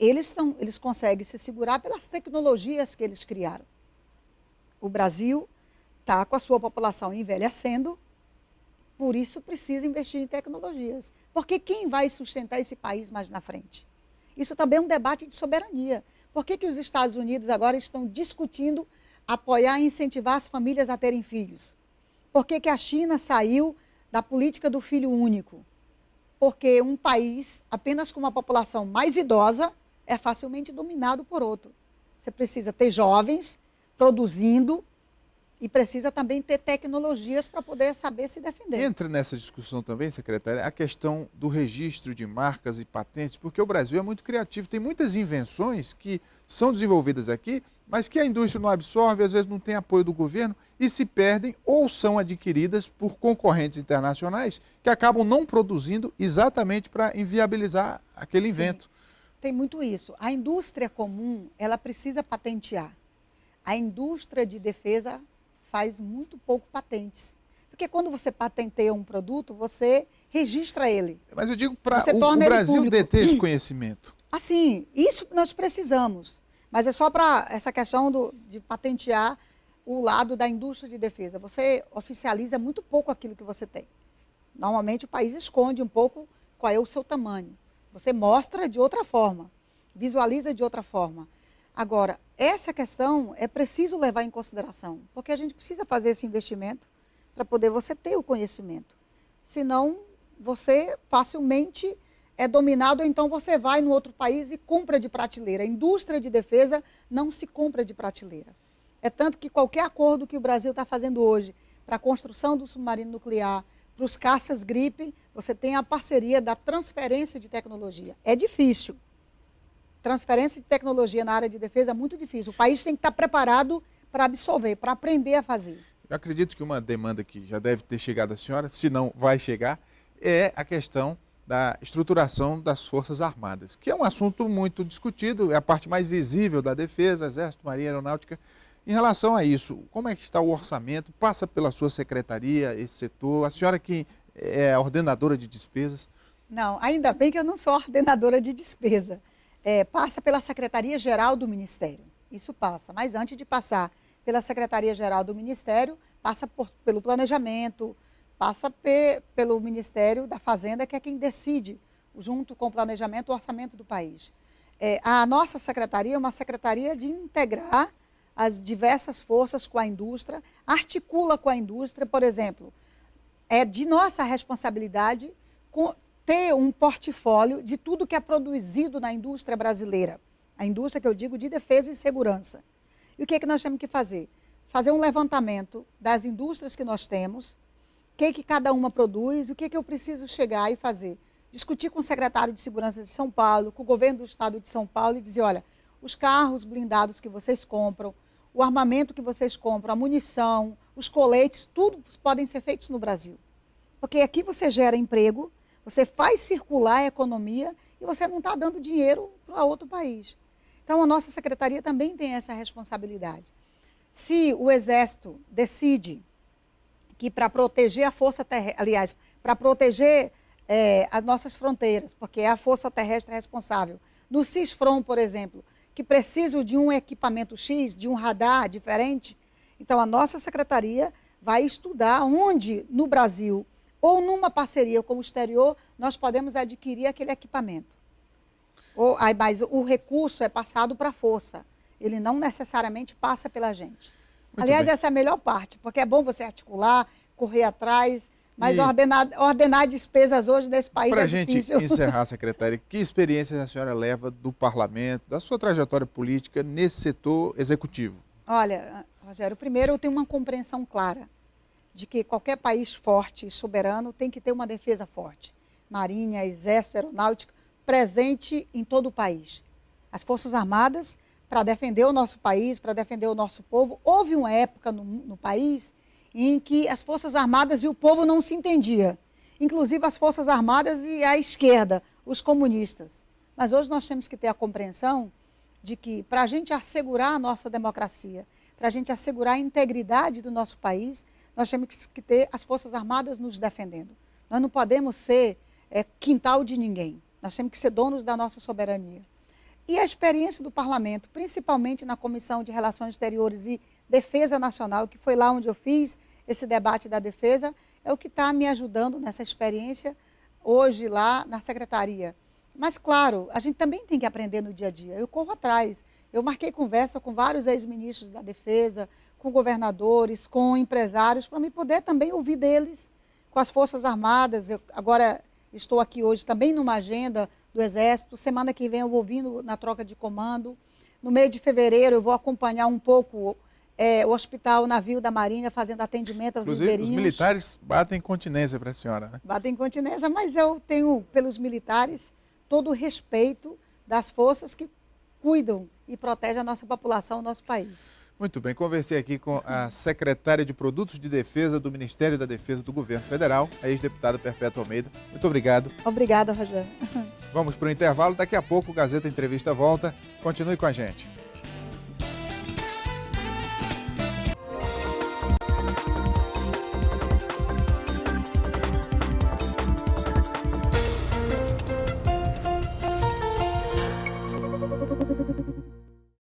eles conseguem se segurar pelas tecnologias que eles criaram. O Brasil está com a sua população envelhecendo, por isso precisa investir em tecnologias. Porque quem vai sustentar esse país mais na frente? Isso também é um debate de soberania. Por que os Estados Unidos agora estão discutindo apoiar e incentivar as famílias a terem filhos? Por que a China saiu da política do filho único? Porque um país apenas com uma população mais idosa é facilmente dominado por outro. Você precisa ter jovens produzindo e precisa também ter tecnologias para poder saber se defender. Entra nessa discussão também, secretária, a questão do registro de marcas e patentes, porque o Brasil é muito criativo, tem muitas invenções que são desenvolvidas aqui, mas que a indústria não absorve, às vezes não tem apoio do governo e se perdem ou são adquiridas por concorrentes internacionais que acabam não produzindo exatamente para inviabilizar aquele invento. Sim, tem muito isso. A indústria comum, ela precisa patentear. A indústria de defesa faz muito pouco patentes. Porque quando você patenteia um produto, você registra ele. Mas eu digo para o Brasil deter esse conhecimento. Assim, isso nós precisamos. Mas é só para essa questão de patentear o lado da indústria de defesa. Você oficializa muito pouco aquilo que você tem. Normalmente o país esconde um pouco qual é o seu tamanho. Você mostra de outra forma, visualiza de outra forma. Agora, essa questão é preciso levar em consideração, porque a gente precisa fazer esse investimento para poder você ter o conhecimento. Senão, você facilmente é dominado, ou então você vai no outro país e compra de prateleira. A indústria de defesa não se compra de prateleira. É tanto que qualquer acordo que o Brasil está fazendo hoje para a construção do submarino nuclear, para os caças Gripe, você tem a parceria da transferência de tecnologia. É difícil. Transferência de tecnologia na área de defesa é muito difícil. O país tem que estar preparado para absorver, para aprender a fazer. Eu acredito que uma demanda que já deve ter chegado à senhora, se não vai chegar, é a questão da estruturação das Forças Armadas, que é um assunto muito discutido, é a parte mais visível da defesa, Exército, Marinha, Aeronáutica. Em relação a isso, como é que está o orçamento? Passa pela sua secretaria, esse setor? A senhora que é a ordenadora de despesas? Não, ainda bem que eu não sou ordenadora de despesa. Passa pela Secretaria-Geral do Ministério. Isso passa, mas antes de passar pela Secretaria-Geral do Ministério, passa pelo planejamento, passa pelo Ministério da Fazenda, que é quem decide, junto com o planejamento, o orçamento do país. A nossa secretaria é uma secretaria de integrar as diversas forças com a indústria, articula com a indústria, por exemplo, é de nossa responsabilidade ter um portfólio de tudo que é produzido na indústria brasileira. A indústria que eu digo de defesa e segurança. E o que é que nós temos que fazer? Fazer um levantamento das indústrias que nós temos, o que cada uma produz, o que eu preciso chegar e fazer. Discutir com o secretário de Segurança de São Paulo, com o governo do estado de São Paulo e dizer, olha, os carros blindados que vocês compram, o armamento que vocês compram, a munição, os coletes, tudo podem ser feitos no Brasil. Porque aqui você gera emprego, você faz circular a economia e você não está dando dinheiro para outro país. Então, a nossa secretaria também tem essa responsabilidade. Se o Exército decide que para proteger a força terrestre, aliás, para proteger as nossas fronteiras, porque é a força terrestre responsável, no CISFRON, por exemplo, que precisam de um equipamento X, de um radar diferente, então a nossa secretaria vai estudar onde no Brasil ou numa parceria com o exterior nós podemos adquirir aquele equipamento. Mas o recurso é passado para a força, ele não necessariamente passa pela gente. Aliás, essa é a melhor parte, porque é bom você articular, correr atrás, mas ordenar despesas hoje desse país é difícil. Para a gente encerrar, secretária, que experiência a senhora leva do parlamento, da sua trajetória política nesse setor executivo? Olha, Rogério, primeiro eu tenho uma compreensão clara de que qualquer país forte e soberano tem que ter uma defesa forte. Marinha, Exército, Aeronáutica, presente em todo o país. As Forças Armadas, para defender o nosso país, para defender o nosso povo, houve uma época no país em que as Forças Armadas e o povo não se entendiam. Inclusive as Forças Armadas e a esquerda, os comunistas. Mas hoje nós temos que ter a compreensão de que, para a gente assegurar a nossa democracia, para a gente assegurar a integridade do nosso país, nós temos que ter as Forças Armadas nos defendendo. Nós não podemos ser quintal de ninguém. Nós temos que ser donos da nossa soberania. E a experiência do parlamento, principalmente na Comissão de Relações Exteriores e Defesa Nacional, que foi lá onde eu fiz esse debate da defesa, é o que está me ajudando nessa experiência hoje lá na secretaria. Mas, claro, a gente também tem que aprender no dia a dia. Eu corro atrás. Eu marquei conversa com vários ex-ministros da defesa, com governadores, com empresários, para me poder também ouvir deles, com as Forças Armadas. Eu agora estou aqui hoje também numa agenda do Exército. Semana que vem eu vou vir na troca de comando. No mês de fevereiro eu vou acompanhar um pouco o Hospital Navio da Marinha, fazendo atendimento aos Inclusive, ribeirinhos. os militares batem continência para a senhora, né? Batem continência, mas eu tenho, pelos militares, todo o respeito das forças que cuidam e protegem a nossa população, o nosso país. Muito bem, conversei aqui com a secretária de Produtos de Defesa do Ministério da Defesa do Governo Federal, a ex-deputada Perpétua Almeida. Muito obrigado. Obrigada, Rogério. Vamos para o intervalo, daqui a pouco o Gazeta Entrevista volta. Continue com a gente.